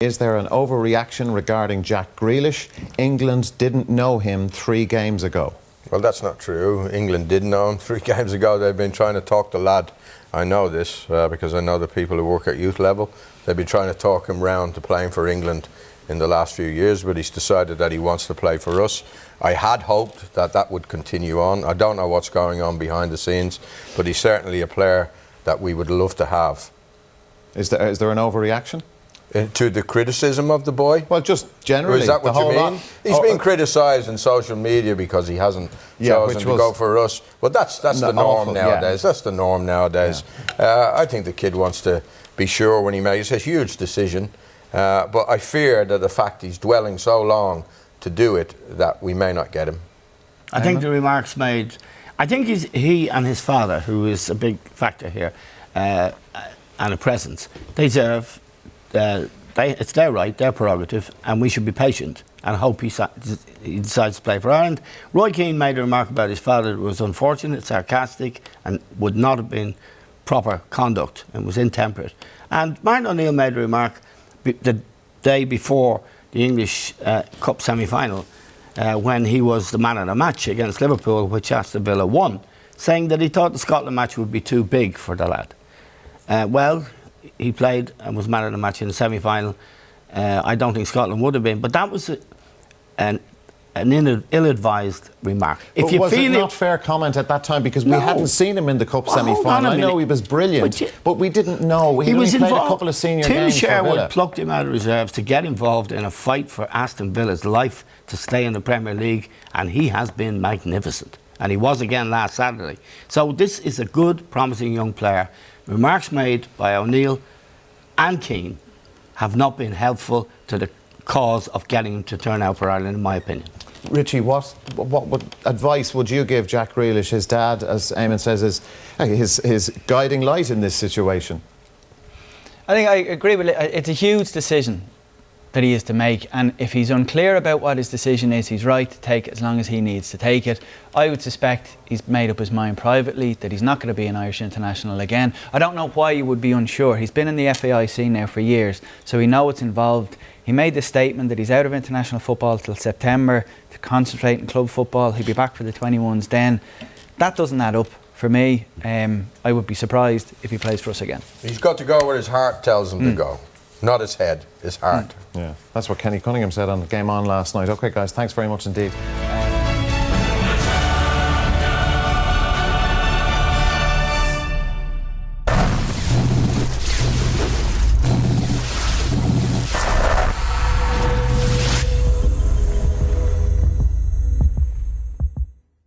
Is there an overreaction regarding Jack Grealish? England didn't know him 3 games ago. Well, that's not true. England did know him 3 games ago. They've been trying to talk the lad. I know this because I know the people who work at youth level. They've been trying to talk him round to playing for England in the last few years, but he's decided that he wants to play for us. I had hoped that that would continue on. I don't know what's going on behind the scenes, but he's certainly a player that we would love to have. Is there an overreaction? To the criticism of the boy? Well, just generally. Or is that what you mean? He's been criticised in social media because he hasn't chosen to go for us. But that's the norm nowadays. That's the norm nowadays. I think the kid wants to be sure when he makes a huge decision. But I fear that the fact he's dwelling so long to do it, that we may not get him. I think the remarks made, I think he and his father, who is a big factor here, and a presence, they deserve, it's their right, their prerogative, and we should be patient and hope he decides to play for Ireland. Roy Keane made a remark about his father that was unfortunate, sarcastic, and would not have been proper conduct and was intemperate. And Martin O'Neill made a remark the day before the English Cup semi-final when he was the man of the match against Liverpool, which Aston Villa won, saying that he thought the Scotland match would be too big for the lad. Well, he played and was man of the match in the semi-final. I don't think Scotland would have been, but that was an ill-advised remark. If you was it not fair comment at that time because we hadn't seen him in the Cup semi-final? I know he was brilliant, but we didn't know. He was played a couple of senior games for Villa. Tim Sherwood plucked him out of reserves to get involved in a fight for Aston Villa's life to stay in the Premier League, and he has been magnificent. And he was again last Saturday. So this is a good, promising young player. Remarks made by O'Neill and Keane have not been helpful to the cause of getting him to turn out for Ireland, in my opinion. Richie, what advice would you give Jack Grealish? His dad, as Eamon says, is his guiding light in this situation. I think I agree with it. It's a huge decision that he is to make, and if he's unclear about what his decision is, he's right to take it as long as he needs to take it. I would suspect he's made up his mind privately that he's not going to be an Irish international again. I don't know why he would be unsure. He's been in the FAIC now for years, so he knows what's involved. He made the statement that he's out of international football till September to concentrate in club football. He'll be back for the 21s then. That doesn't add up for me. I would be surprised if he plays for us again. He's got to go where his heart tells him to go. Not his head, his heart. Yeah, that's what Kenny Cunningham said on Game On last night. OK, guys, thanks very much indeed.